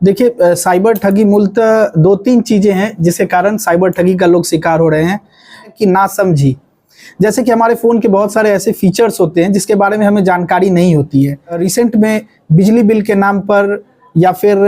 देखिए, साइबर ठगी मूलतः दो तीन चीजें हैं जिसके कारण साइबर ठगी का लोग शिकार हो रहे हैं कि नासमझी। जैसे कि हमारे फ़ोन के बहुत सारे ऐसे फीचर्स होते हैं जिसके बारे में हमें जानकारी नहीं होती है। रिसेंट में बिजली बिल के नाम पर या फिर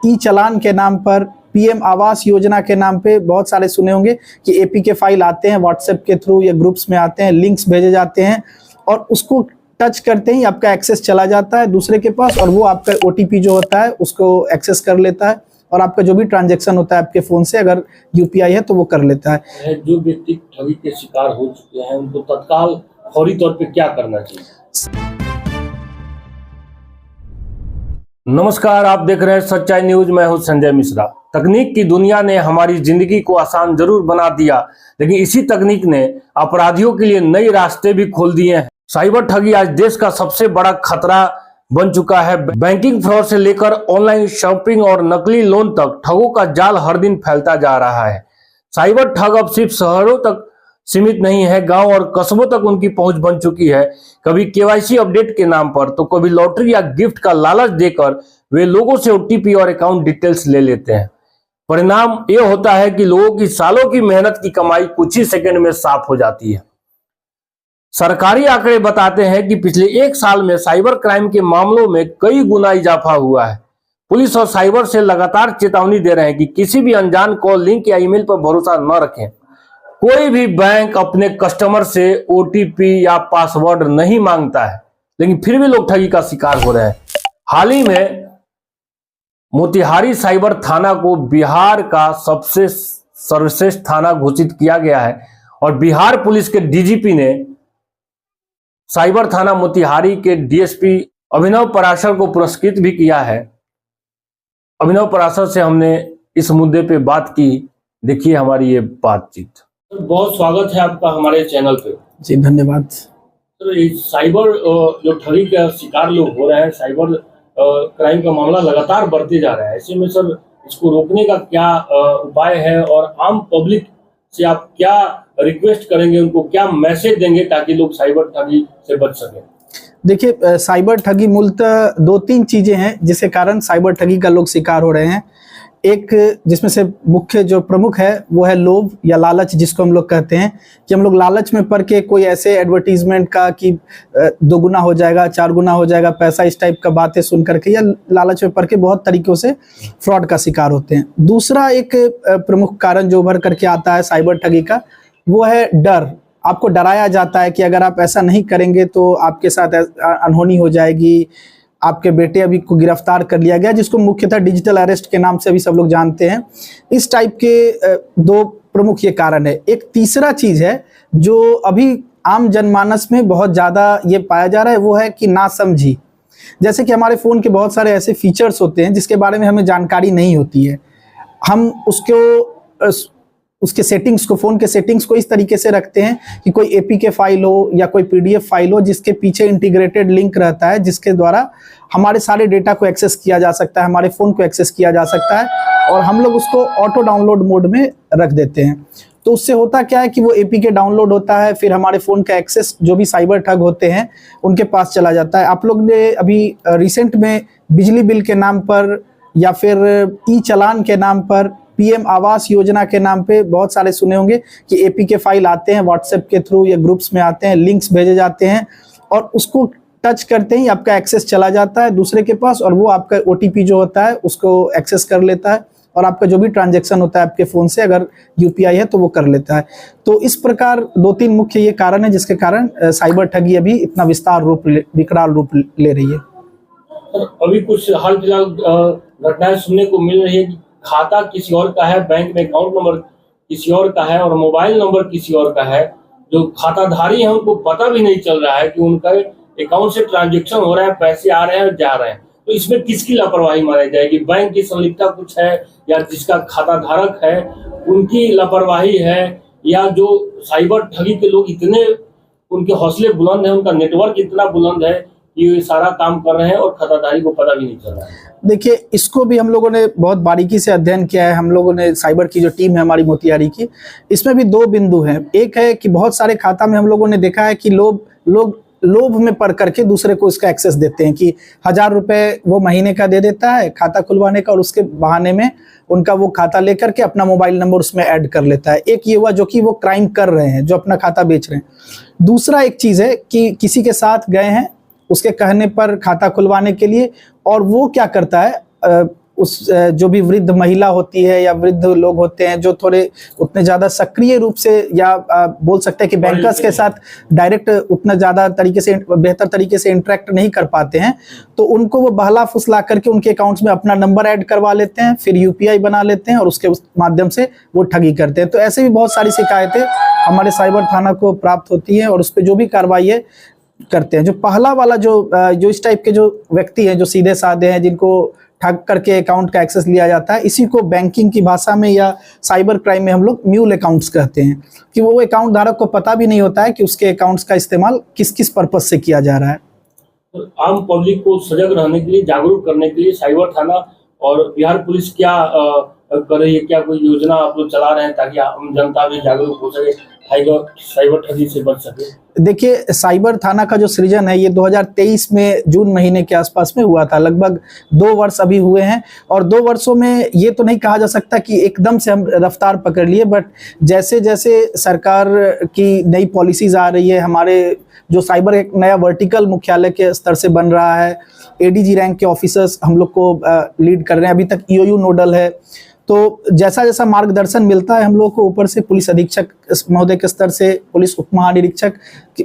ई चालान के नाम पर, पीएम आवास योजना के नाम पे बहुत सारे सुने होंगे कि एपीके फाइल आते हैं व्हाट्सएप के थ्रू या ग्रुप्स में आते हैं, लिंक्स भेजे जाते हैं और उसको टच करते ही आपका एक्सेस चला जाता है दूसरे के पास और वो आपका ओटीपी जो होता है उसको एक्सेस कर लेता है और आपका जो भी ट्रांजैक्शन होता है आपके फ़ोन से, अगर यूपीआई है तो वो कर लेता है। जो व्यक्ति ठगी के शिकार हो चुके हैं उनको तत्काल फौरी तौर पे क्या करना चाहिए? नमस्कार, आप देख रहे हैं सच्चाई न्यूज। मैं हूं संजय मिश्रा। तकनीक की दुनिया ने हमारी जिंदगी को आसान जरूर बना दिया, लेकिन इसी तकनीक ने अपराधियों के लिए नए रास्ते भी खोल दिए हैं। साइबर ठगी आज देश का सबसे बड़ा खतरा बन चुका है। बैंकिंग फ्रॉड से लेकर ऑनलाइन शॉपिंग और नकली लोन तक ठगों का जाल हर दिन फैलता जा रहा है। साइबर ठग अब सिर्फ शहरों तक सीमित नहीं है, गांव और कस्बों तक उनकी पहुंच बन चुकी है। कभी केवाईसी अपडेट के नाम पर तो कभी लॉटरी या गिफ्ट का लालच देकर वे लोगों से ओटीपी और अकाउंट डिटेल्स ले लेते हैं। परिणाम यह होता है कि लोगों की सालों की मेहनत की कमाई कुछ ही सेकंड में साफ हो जाती है। सरकारी आंकड़े बताते हैं कि पिछले एक साल में साइबर क्राइम के मामलों में कई गुना इजाफा हुआ है। पुलिस और साइबर से लगातार चेतावनी दे रहे हैं कि किसी भी अनजान कॉल, लिंक या ईमेल पर भरोसा न रखें। कोई भी बैंक अपने कस्टमर से ओटीपी या पासवर्ड नहीं मांगता है, लेकिन फिर भी लोग ठगी का शिकार हो रहे हैं। हाल ही में मोतिहारी साइबर थाना को बिहार का सबसे सर्वश्रेष्ठ थाना घोषित किया गया है और बिहार पुलिस के डीजीपी ने साइबर थाना मोतिहारी के डीएसपी अभिनव पराशर को पुरस्कृत भी किया है। अभिनव पराशर से हमने इस मुद्दे पे बात की। देखिए हमारी ये बातचीत। बहुत स्वागत है आपका हमारे चैनल पे। जी धन्यवाद। तो साइबर जो ठगी का शिकार लोग हो रहे हैं, साइबर क्राइम का मामला लगातार बढ़ते जा रहा है। ऐसे में सर इसको रोकने का क्या उपाय है और आम पब्लिक से आप क्या रिक्वेस्ट करेंगे, उनको क्या मैसेज देंगे ताकि लोग साइबर ठगी से बच सकें? देखिए, साइबर ठगी मूलतः दो तीन चीजें हैं जिसके कारण साइबर ठगी का लोग शिकार हो रहे हैं। एक जिसमें से मुख्य जो प्रमुख है वो है लोभ या लालच, जिसको हम लोग कहते हैं कि हम लोग लालच में पड़ के कोई ऐसे एडवर्टीजमेंट का कि 2 गुना हो जाएगा, 4 गुना हो जाएगा पैसा, इस टाइप का बातें सुन करके या लालच में पड़ के बहुत तरीकों से फ्रॉड का शिकार होते हैं। दूसरा एक प्रमुख कारण जो उभर करके आता है साइबर ठगी का, वो है डर। आपको डराया जाता है कि अगर आप ऐसा नहीं करेंगे तो आपके साथ अनहोनी हो जाएगी। आपके बेटे अभी को गिरफ्तार कर लिया गया, जिसको मुख्यतः डिजिटल अरेस्ट के नाम से अभी सब लोग जानते हैं। इस टाइप के दो प्रमुख ये कारण है। एक तीसरा चीज है जो अभी आम जनमानस में बहुत ज़्यादा ये पाया जा रहा है, वो है कि नासमझी। जैसे कि हमारे फ़ोन के बहुत सारे ऐसे फीचर्स होते हैं जिसके बारे में हमें जानकारी नहीं होती है। हम उसके सेटिंग्स को, फ़ोन के सेटिंग्स को इस तरीके से रखते हैं कि कोई एपीके फाइल हो या कोई पीडीएफ फाइल हो जिसके पीछे इंटीग्रेटेड लिंक रहता है, जिसके द्वारा हमारे सारे डेटा को एक्सेस किया जा सकता है, हमारे फ़ोन को एक्सेस किया जा सकता है और हम लोग उसको ऑटो डाउनलोड मोड में रख देते हैं। तो उससे होता क्या है कि वो एपीके डाउनलोड होता है, फिर हमारे फ़ोन का एक्सेस जो भी साइबर ठग होते हैं उनके पास चला जाता है। आप लोग ने अभी रिसेंट में बिजली बिल के नाम पर या फिर ई चालान के नाम पर, पीएम आवास योजना के नाम पे बहुत सारे सुने होंगे कि एपीके फाइल आते हैं व्हाट्सएप के थ्रू या ग्रुप्स में आते हैं, लिंक्स भेजे जाते हैं और उसको टच करते ही आपका एक्सेस चला जाता है दूसरे के पास और वो आपका ओटीपी जो होता है उसको एक्सेस कर लेता है और आपका जो भी ट्रांजैक्शन होता है आपके फ़ोन से, अगर यूपीआई है तो वो कर लेता है। तो इस प्रकार दो तीन मुख्य ये कारण है जिसके कारण साइबर ठगी अभी इतना विकराल रूप ले रही है। अभी कुछ हाल फिलहाल घटनाएं सुनने को मिल रही है कि खाता किसी और का है, बैंक में अकाउंट नंबर किसी और का है और मोबाइल नंबर किसी और का है। जो खाताधारी है उनको पता भी नहीं चल रहा है कि उनका अकाउंट से ट्रांजैक्शन हो रहा है, पैसे आ रहे हैं और जा रहे हैं। तो इसमें किसकी लापरवाही मानी जाएगी? बैंक की संलिप्तता कुछ है या जिसका खाता धारक है उनकी लापरवाही है, या जो साइबर ठगी के लोग इतने उनके हौसले बुलंद है, उनका नेटवर्क इतना बुलंद है कि ये सारा काम कर रहे हैं और खाताधारी को पता भी नहीं चल रहा है? देखिए, इसको भी हम लोगों ने बहुत बारीकी से अध्ययन किया है। हम लोगों ने साइबर की जो टीम है हमारी मोतिहारी की, इसमें भी 2 बिंदु हैं। एक है कि बहुत सारे खाता में हम लोगों ने देखा है कि लोग लोभ में पड़ करके दूसरे को इसका एक्सेस देते हैं कि 1000 रुपए वो महीने का दे देता है खाता खुलवाने का, और उसके बहाने में उनका वो खाता लेकर के अपना मोबाइल नंबर उसमें ऐड कर लेता है। एक ये हुआ जो कि वो क्राइम कर रहे हैं, जो अपना खाता बेच रहे हैं। दूसरा एक चीज़ है कि किसी के साथ गए हैं उसके कहने पर खाता खुलवाने के लिए, और वो क्या करता है, उस जो भी वृद्ध महिला होती है या वृद्ध लोग होते हैं जो थोड़े उतने ज़्यादा सक्रिय रूप से या बोल सकते हैं कि बैंकर्स के साथ डायरेक्ट उतना ज़्यादा तरीके से बेहतर तरीके से इंटरेक्ट नहीं कर पाते हैं, तो उनको वो बहला फुसला करके उनके अकाउंट्स में अपना नंबर ऐड करवा लेते हैं, फिर यूपीआई बना लेते हैं और उसके माध्यम से वो ठगी करते हैं। तो ऐसे भी बहुत सारी शिकायतें हमारे साइबर थाना को प्राप्त होती हैं और उस पर जो भी कार्रवाई है करते हैं। जो पहला वाला जो इस टाइप के जो व्यक्ति हैं जो सीधे साधे हैं, जिनको ठग करके अकाउंट का एक्सेस लिया जाता है, इसी को बैंकिंग की भाषा में या साइबर क्राइम में हम लोग म्यूल अकाउंट्स कहते हैं, कि वो अकाउंट धारक को पता भी नहीं होता है कि उसके अकाउंट्स का इस्तेमाल किस किस पर्पज से किया जा रहा है। आम पब्लिक को सजग रहने के लिए, जागरूक करने के लिए साइबर थाना और बिहार पुलिस क्या कर रही है? क्या कोई योजना आप लोग चला रहे हैं ताकि आम जनता भी जागरूक हो सके, साइबर ठगी से बच सके? देखिए, साइबर थाना का जो सृजन है ये 2023 में जून महीने के आसपास में हुआ था। लगभग 2 वर्ष अभी हुए हैं, और 2 वर्षों में ये तो नहीं कहा जा सकता कि एकदम से हम रफ्तार पकड़ लिए, बट जैसे जैसे सरकार की नई पॉलिसीज आ रही है, हमारे जो साइबर एक नया वर्टिकल मुख्यालय के स्तर से बन रहा है, एडीजी रैंक के ऑफिसर्स हम लोग को लीड कर रहे हैं, अभी तक ईओयू नोडल है। तो जैसा जैसा मार्गदर्शन मिलता है हम लोग को ऊपर से पुलिस अधीक्षक महोदय के स्तर से, पुलिस उप महानिरीक्षक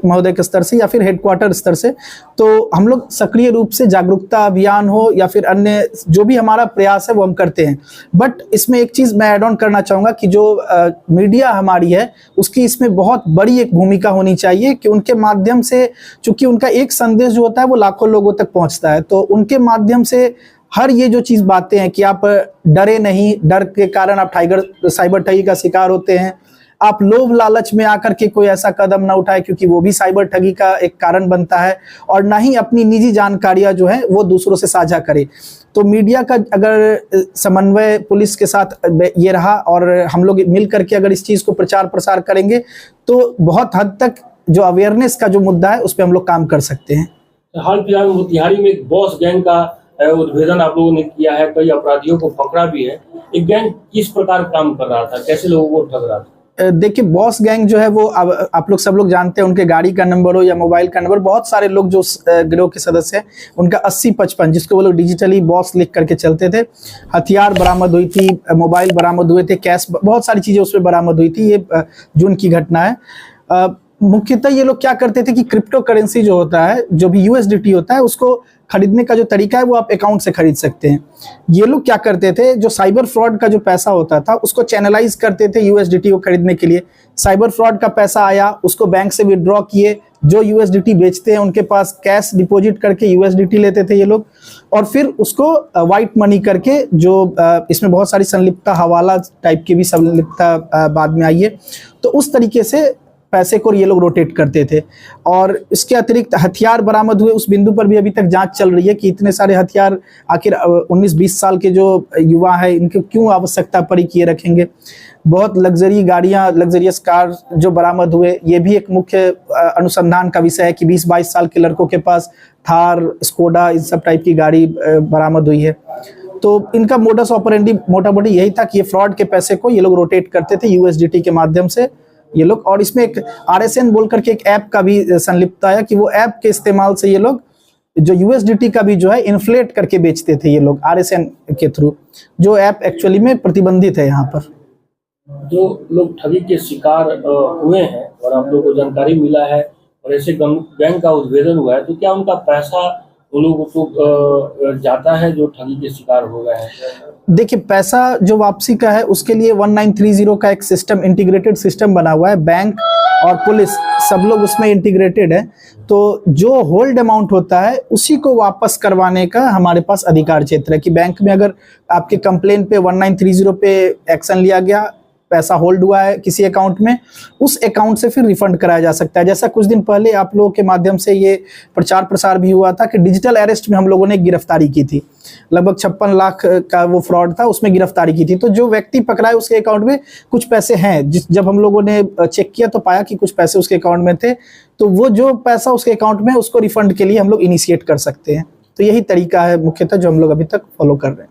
महोदय के स्तर से या फिर हेडक्वार्टर स्तर से, तो हम लोग सक्रिय रूप से जागरूकता अभियान हो या फिर अन्य जो भी हमारा प्रयास है वो हम करते हैं। बट इसमें एक चीज़ मैं ऐड ऑन करना चाहूँगा कि जो मीडिया हमारी है उसकी इसमें बहुत बड़ी एक भूमिका होनी चाहिए, कि उनके माध्यम से, चूँकि उनका एक संदेश जो होता है वो लाखों लोगों तक पहुँचता है, तो उनके माध्यम से हर ये जो चीज़ बातें हैं कि आप डरे नहीं, डर के कारण आप साइबर ठगी का शिकार होते हैं, आप लोभ लालच में आकर के कोई ऐसा कदम ना उठाए क्योंकि वो भी साइबर ठगी का एक कारण बनता है, और ना ही अपनी निजी जानकारियां जो है वो दूसरों से साझा करे। तो मीडिया का अगर समन्वय पुलिस के साथ ये रहा और हम लोग मिल करके अगर इस चीज़ को प्रचार प्रसार करेंगे तो बहुत हद तक जो अवेयरनेस का जो मुद्दा है उस पर हम लोग काम कर सकते हैं। हाल फिलहाल मोतिहारी में एक बॉस गैंग का उद्भेदन आप लोगों ने किया है, कई अपराधियों को पकड़ा भी है। एक गैंग किस प्रकार काम कर रहा था, कैसे लोगों को ठग रहा था? देखिए, बॉस गैंग जो है वो आप लोग सब लोग जानते हैं, उनके गाड़ी का नंबर हो या मोबाइल का नंबर, बहुत सारे लोग जो गिरोह के सदस्य हैं उनका 80-55 जिसको वो लोग डिजिटली बॉस लिख करके चलते थे। हथियार बरामद हुई थी, मोबाइल बरामद हुए थे, कैश, बहुत सारी चीज़ें उसमें बरामद हुई थी। ये जून की घटना है। मुख्यतः ये लोग क्या करते थे कि क्रिप्टो करेंसी जो होता है, जो भी यूएसडीटी होता है, उसको खरीदने का जो तरीका है वो आप अकाउंट से खरीद सकते हैं। ये लोग क्या करते थे, जो साइबर फ्रॉड का जो पैसा होता था उसको चैनलाइज करते थे यूएसडीटी को खरीदने के लिए। साइबर फ्रॉड का पैसा आया, उसको बैंक से विड्रॉ किए, जो यूएसडीटी बेचते हैं उनके पास कैश डिपॉजिट करके यूएसडीटी लेते थे ये लोग, और फिर उसको वाइट मनी करके, जो इसमें बहुत सारी संलिप्तता, हवाला टाइप की भी संलिप्तता बाद में आई है, तो उस तरीके से पैसे को ये लोग रोटेट करते थे। और इसके अतिरिक्त हथियार बरामद हुए, उस बिंदु पर भी अभी तक जांच चल रही है कि इतने सारे हथियार आखिर 19-20 साल के जो युवा है इनकी क्यों आवश्यकता पड़ी किए रखेंगे। बहुत लग्जरी गाड़ियां, लग्जरियस कार जो बरामद हुए, ये भी एक मुख्य अनुसंधान का विषय है कि 20-22 साल के लड़कों के पास थार, स्कोडा, इन सब टाइप की गाड़ी बरामद हुई है। तो इनका मोडस ऑपरेंडी मोटा मोटी यही था कि ये फ्रॉड के पैसे को ये लोग रोटेट करते थे यूएसडीटी के माध्यम से ये लोग। और इसमें एक RSN बोल करके एक ऐप का भी संलिप्त आया कि वो ऐप के इस्तेमाल से ये लोग जो यूएसडीटी का भी जो है इन्फ्लेट करके बेचते थे ये लोग RSN के थ्रू, जो ऐप एक्चुअली में प्रतिबंधित है। यहाँ पर जो लोग ठगी के शिकार हुए हैं और आप लोगों को जानकारी मिला है और ऐसे गैंग का उद्भेदन हुआ है, तो क्या उनका पैसा उन लोगों को जाता है जो ठगी के शिकार हो गए हैं? देखिए, पैसा जो वापसी का है उसके लिए 1930 का एक सिस्टम, इंटीग्रेटेड सिस्टम बना हुआ है। बैंक और पुलिस सब लोग उसमें इंटीग्रेटेड है। तो जो होल्ड अमाउंट होता है उसी को वापस करवाने का हमारे पास अधिकार क्षेत्र है, कि बैंक में अगर आपके कंप्लेन पे 1930 पे एक्शन लिया गया, पैसा होल्ड हुआ है किसी अकाउंट में, उस अकाउंट से फिर रिफंड कराया जा सकता है। जैसा कुछ दिन पहले आप लोगों के माध्यम से ये प्रचार प्रसार भी हुआ था कि डिजिटल अरेस्ट में हम लोगों ने गिरफ्तारी की थी, लगभग 56 लाख का वो फ्रॉड था, उसमें गिरफ्तारी की थी। तो जो व्यक्ति पकड़ा है उसके अकाउंट में कुछ पैसे हैं, जब हम लोगों ने चेक किया तो पाया कि कुछ पैसे उसके अकाउंट में थे, तो वो जो पैसा उसके अकाउंट में उसको रिफंड के लिए हम लोग इनिशिएट कर सकते हैं। तो यही तरीका है मुख्यतः जो हम लोग अभी तक फॉलो कर रहे हैं।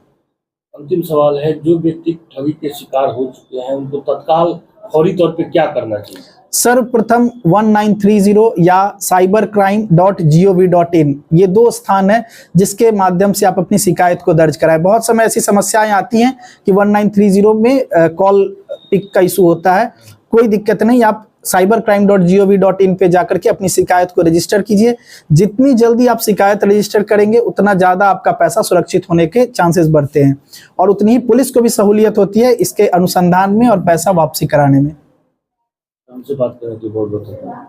अंतिम सवाल है, जो व्यक्ति ठगी के शिकार हो चुके हैं उनको तत्काल फौरी तौर पे क्या करना चाहिए? सर्वप्रथम 1930 या cybercrime.gov.in, ये 2 स्थान है जिसके माध्यम से आप अपनी शिकायत को दर्ज कराएं। बहुत समय ऐसी समस्याएं आती हैं कि 1930 में कॉल पिक का इशू होता है, कोई दिक्कत नहीं, आप cybercrime.gov.in पे जाकर के अपनी शिकायत को रजिस्टर कीजिए। जितनी जल्दी आप शिकायत रजिस्टर करेंगे उतना ज़्यादा आपका पैसा सुरक्षित होने के चांसेस बढ़ते हैं और उतनी ही पुलिस को भी सहूलियत होती है इसके अनुसंधान में और पैसा वापसी कराने में। हमसे बात करने के लिए बहुत बहुत धन्यवाद।